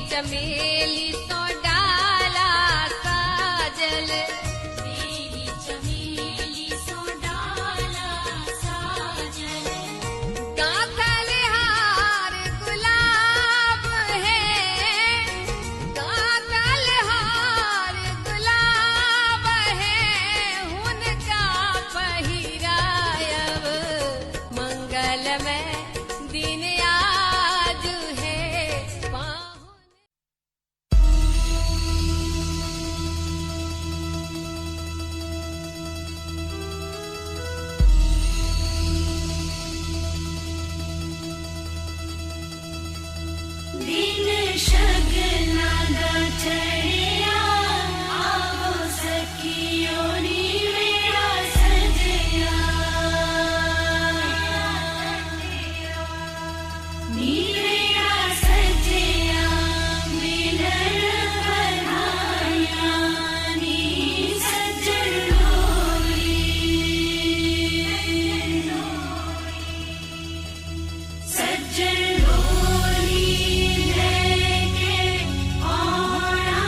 चमेली तो डाला काजल, मेरी चमेली सो डाला काजल। गाथल हार गुलाब है, गाथल हार गुलाब है, उनका पहिरायब मंगल में दिन आज है। दिन शगना दा चढ़िया, आवो सखियों नी मेरा सजया, नी मेरा सजया मिलन बधाया, नी सजन डोली, सजन डोली लेके आना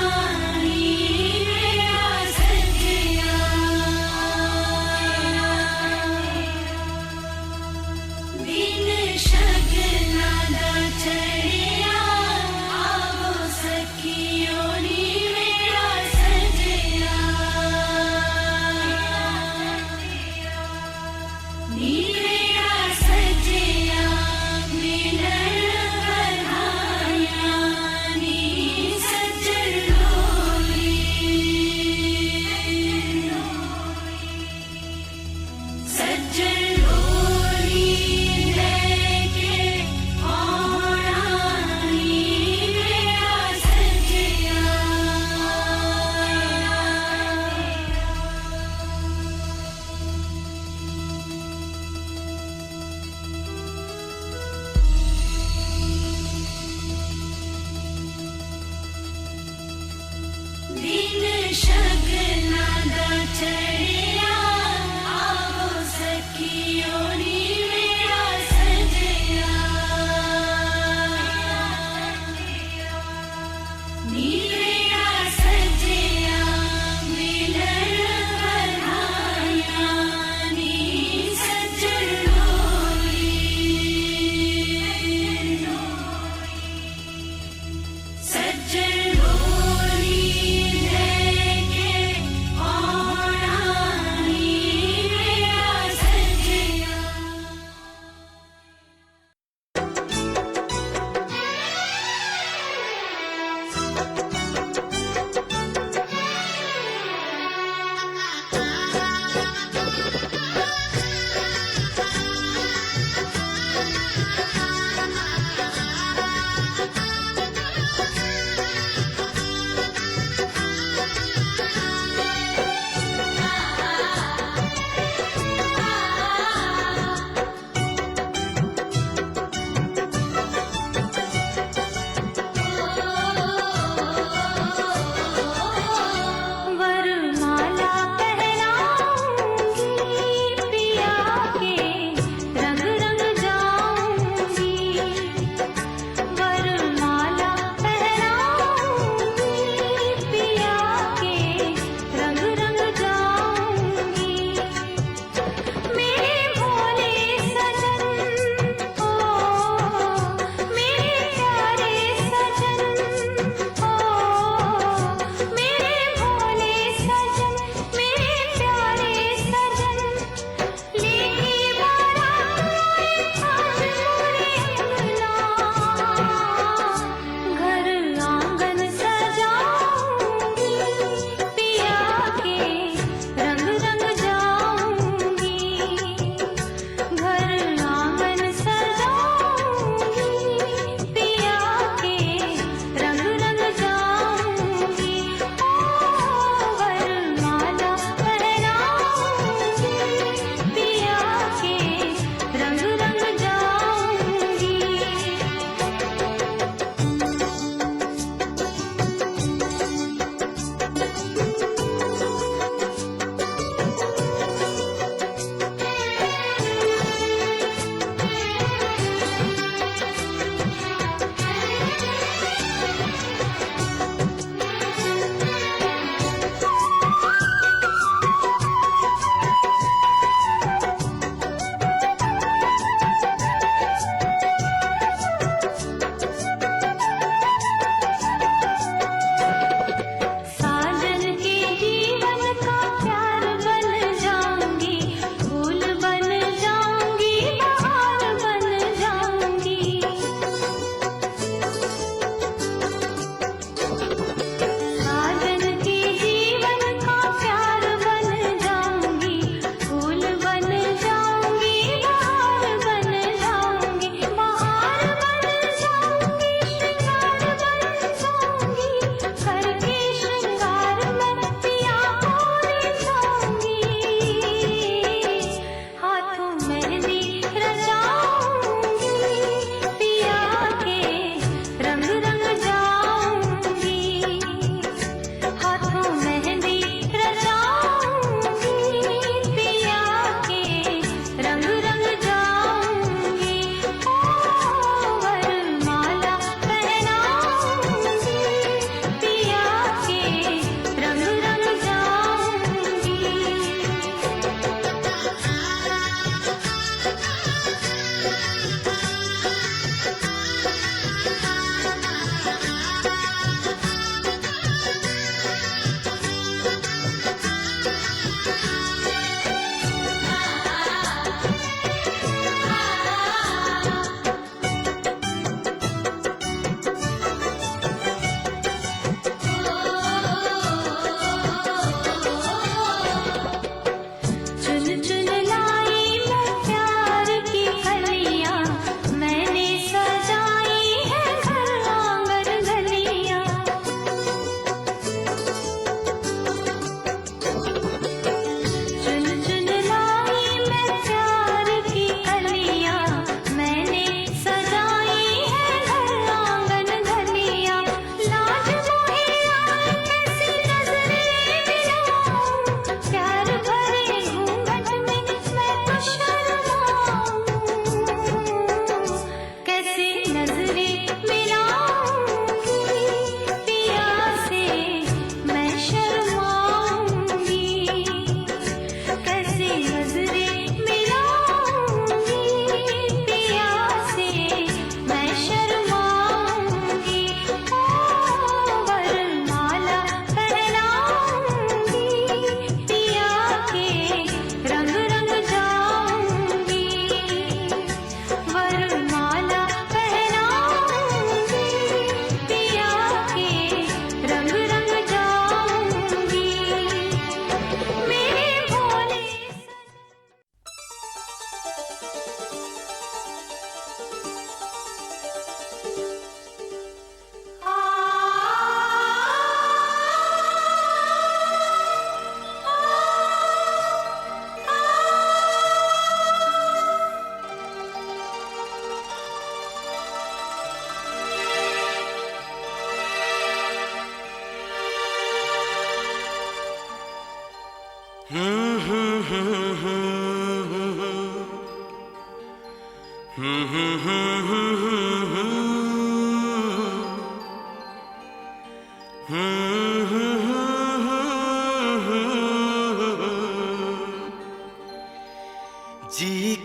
जी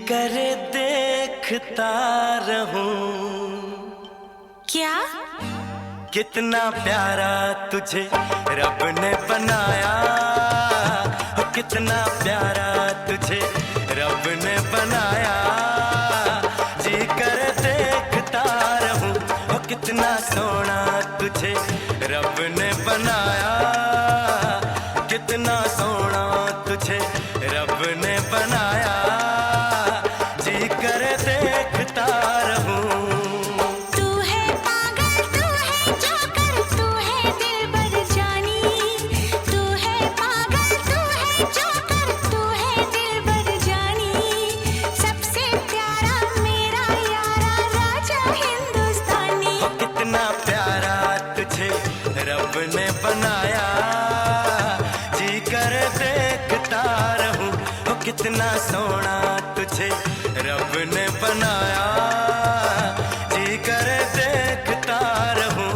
करे देखता रहूं क्या? कितना प्यारा तुझे रब ने बनाया, कितना प्यारा तुझे रब ने बनाया। जी कर देखता रहूं, कितना सोना तुझे रब ने बनाया, कितना सोना तुझे रब ने बनाया। जी कर देखता रहूं। रब ने बनाया, जी कर देखता रहूं, कितना सोना तुझे रब ने बनाया, जी कर देखता रहूं।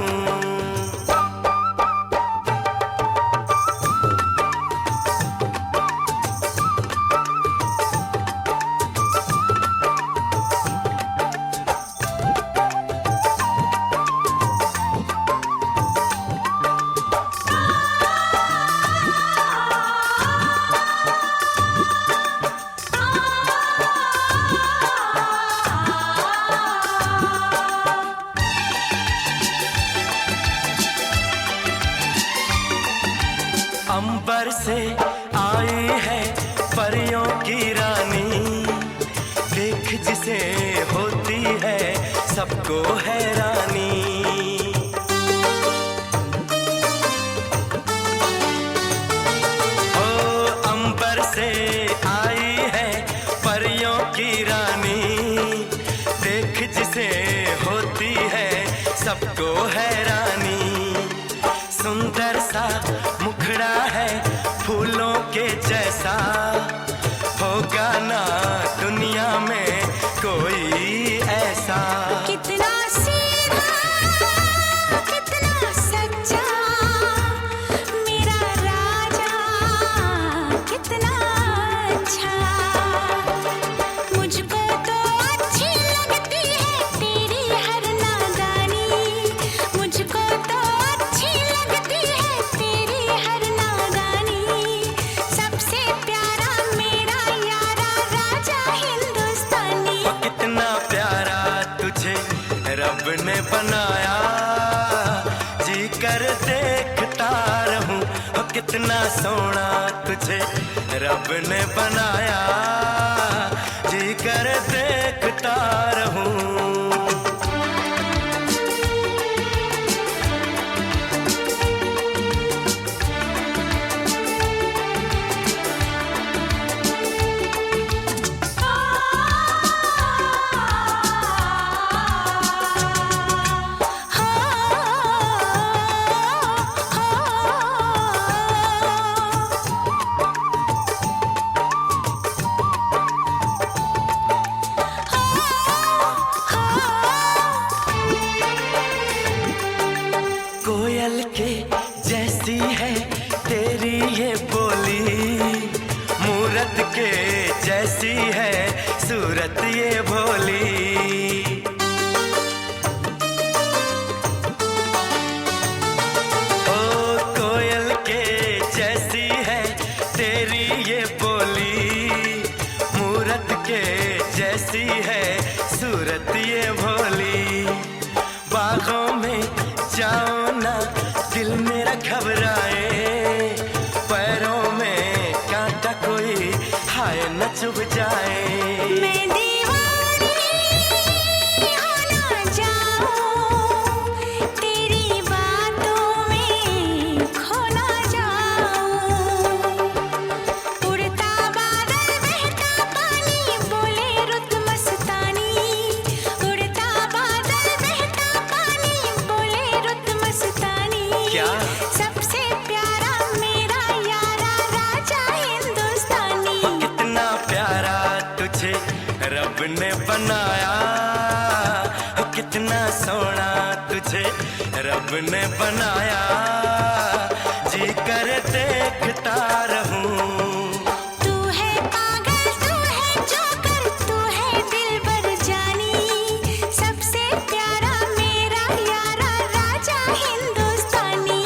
अंबर से आई है परियों की रानी, देख जिसे होती है सबको हैरानी। ओ अंबर से आई है परियों की रानी, देख जिसे होती है सबको हैरानी। सुंदर सा मुखड़ा है फूलों के जैसा, होगा ना दुनिया में कोई ऐसा। कितना सीधा, कितना सच्चा मेरा राजा, कितना अच्छा। मुझको तो अच्छी लगती है तेरी हर नादानी, मुझको तो अच्छी लगती है तेरी हर नादानी। सबसे प्यारा मेरा यारा राजा हिंदुस्तानी। कितना प्यारा तुझे रब ने बनाया, जी कर देखता रहूं, कितना सोना तुझे रब ने बनाया, जी कर देखता रहूं। कोयल के जैसी है तेरी ये बोली, मूरत के जैसी है सूरत ये भोली। ओ कोयल के जैसी है तेरी ये बोली, मूरत के जैसी है सूरत ये भोली। बागों में जाओ ना दिल मेरा घबराए, पैरों में कांटा कोई हाय न चुभ जाए। मैं दीवानी हो ना जाऊं, तेरी बातों में खो ना जाऊं। उड़ता बादल बहता पानी बोले रुत मस्तानी, उड़ता बादल बहता पानी बोले रुत मस्तानी। क्या? सबसे प्यारा मेरा यारा राजा हिंदुस्तानी। तुझे रब ने बनाया, कितना सोना तुझे रब ने बनाया, जी कर देखता रहूं। तू है पागल, तू है जोकर, तू है दिलबर जानी, सबसे प्यारा मेरा यारा राजा हिंदुस्तानी।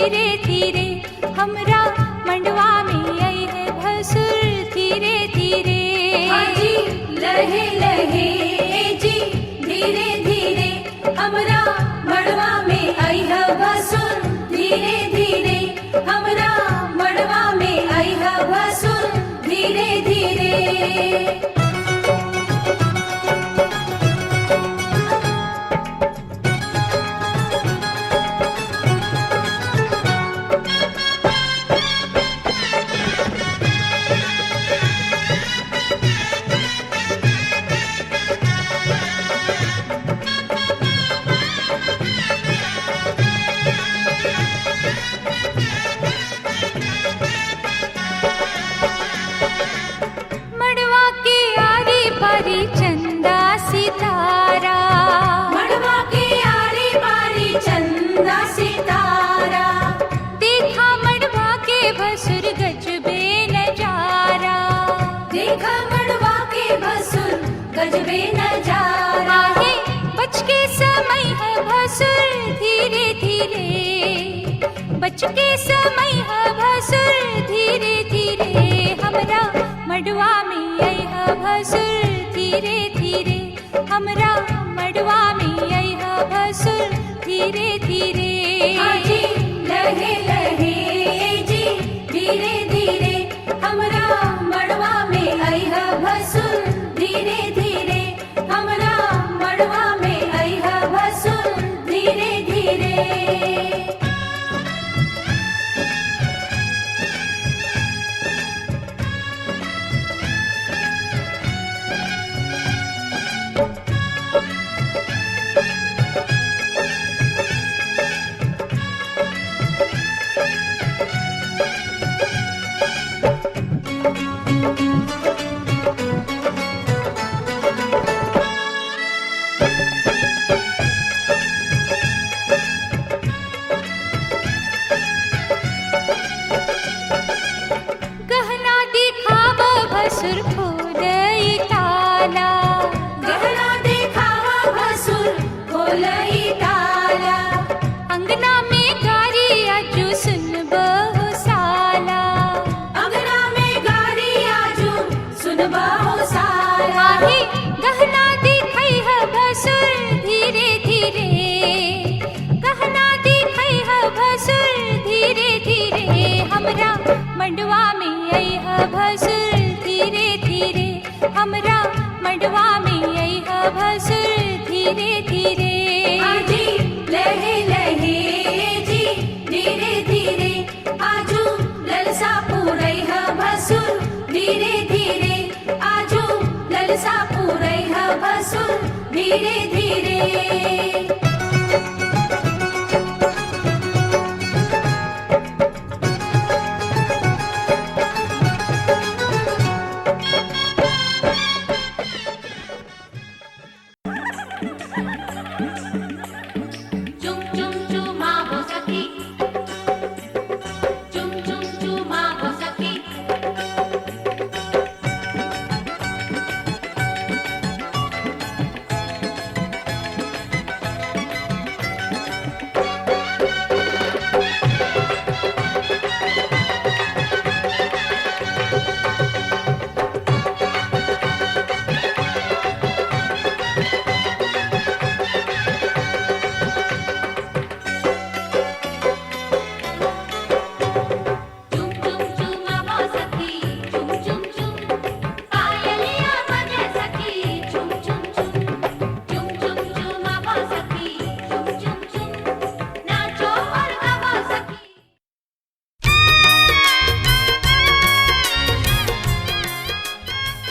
धीरे धीरे हमरा मंडवा में आई है भसुर धीरे धीरे। हाजी लहे लहे जी धीरे धीरे हमरा मड़वा में आई है भसुर धीरे धीरे हमरा मड़वा में आई है भसुर धीरे धीरे। मड़वा के आरी पारी चंदा सितारा, मड़वा के आरी बारी चंदा सितारा देखा मड़वा के भसुर गजबे नजारा। देखा मड़वा के भसुर गजबे नजारा। आहे बच के समय है भसुर धीरे धीरे, बच के समय है भसुर धीरे धीरे हमरा मड़वा में आई है भसुर धीरे धीरे हमरा मड़वा में आई है भसुर धीरे धीरे। हाजी लहे लहे जी धीरे धीरे हमरा मड़वा में आई है भसुर धीरे धीरे हमरा मड़वा में आई है भसुर धीरे धीरे। गहना दिखावा भसुर खोलई ताला, गहना देखावा भसुर खोलई ताला अंगना में गारी आजू सुन बहु साला। अंगना में गारी आजू सुनबा हो साला। आहे गहना दिखाई है भसुर धीरे धीरे, गहना दिखाई है भसुर धीरे धीरे हमरा मंडवा में आई है भसुर धीरे धीरे हमरा मंडवा में आई है भसुर धीरे धीरे। हाजी लहे लहे जी धीरे धीरे आजू ललसा पूरई है भसुर धीरे धीरे आजू ललसा पूरई है भसुर धीरे धीरे। चुम चुम चुमा हो सखी चुम चुम चुमा हो सखी।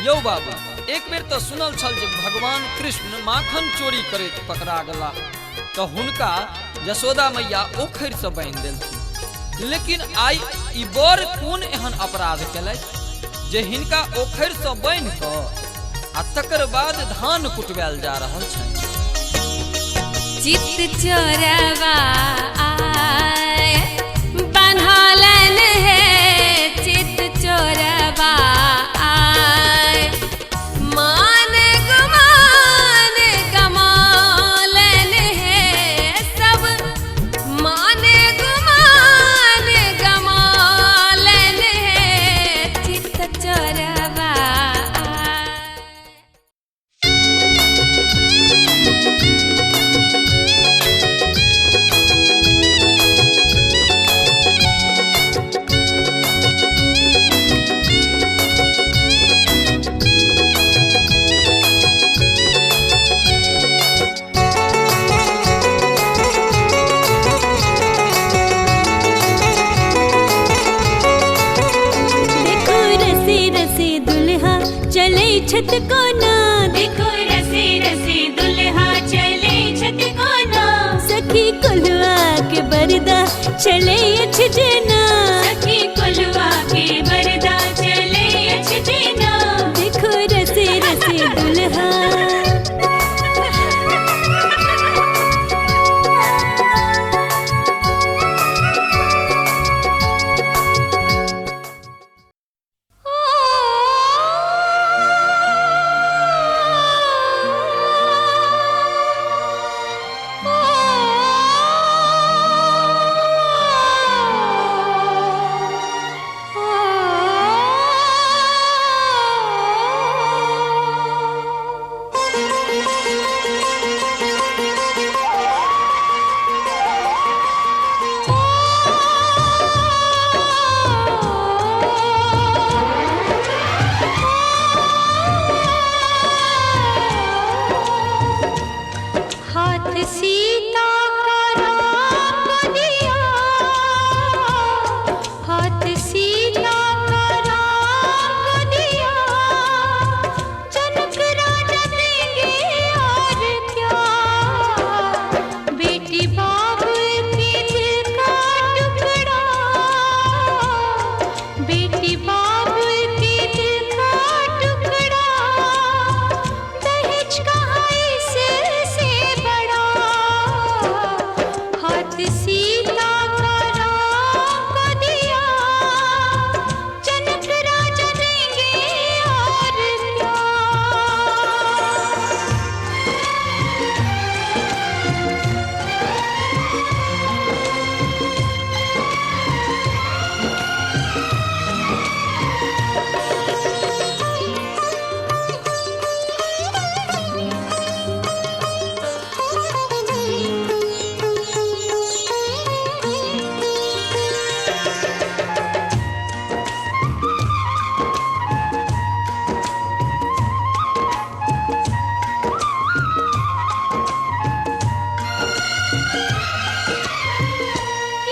यौ बाबू एक बेर तो सुनल छल जे भगवान कृष्ण माखन चोरी करैत पकड़ा गेला तो हुनका यशोदा मैया ओखरि से बांधि देलखिन। लेकिन आई ई बर कोन एहन अपराध केलथि जे हिनका ओखरि से बांधि कऽ आ तकर बाद धान कुटबायल जा रहल छनि। चित चोरवा आय बन्हलन है चित चोरवा आय मान गुमान कमालन है सब मान गुमान छत कोना, देखो रसे रसे दुल्हा चले छत कोना, सखी कुलवा के बरदा चले अछ जना, सखी कुलवा के बरदा चले अछ जना, देखो रसे रसे दुल्हा। सीता का राम दिया, हाथ सीता का राम दिया, जनक राजा देंगे और क्या, बेटी बाप के दिल का टुकड़ा, बेटी बाप के दिल का टुकड़ा, दहेज कहाँ इससे बड़ा, हाथ सीता का राम को दिया, जनक राजा देंगे और क्या।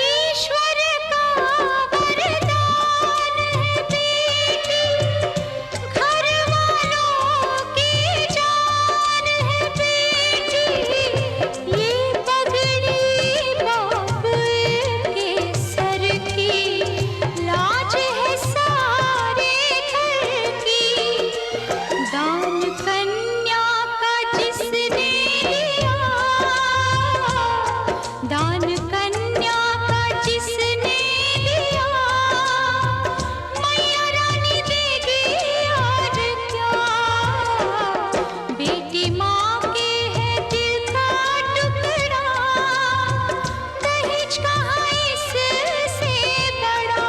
ईश्वर का वरदान है बेटी, घर वालों की जान है बेटी, ये पगड़ी बाप के सर की, लाज है सारे घर की, दान कन्या का जिसने लिया, दान कन्या का जिसने लिया, मैया रानी देगी और क्या, बेटी माँ के है दिल का टुकड़ा, दहेज कहाँ इससे बड़ा।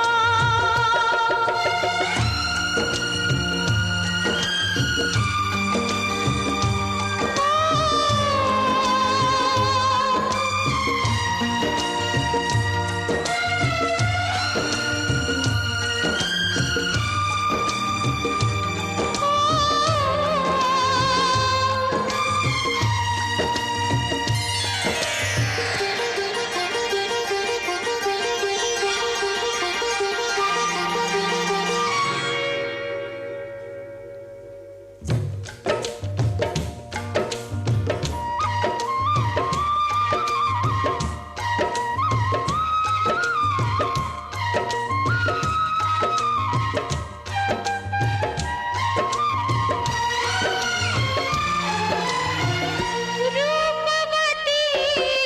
रूपवती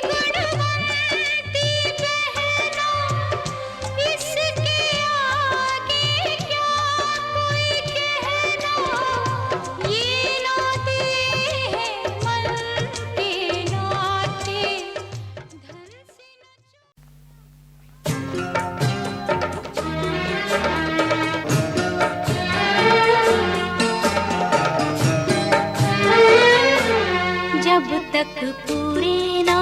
गुणवंती बहना, इसके आगे क्या कोई कहना, ये नाते हैं मन के नाते, धन से जब तक पूरे ना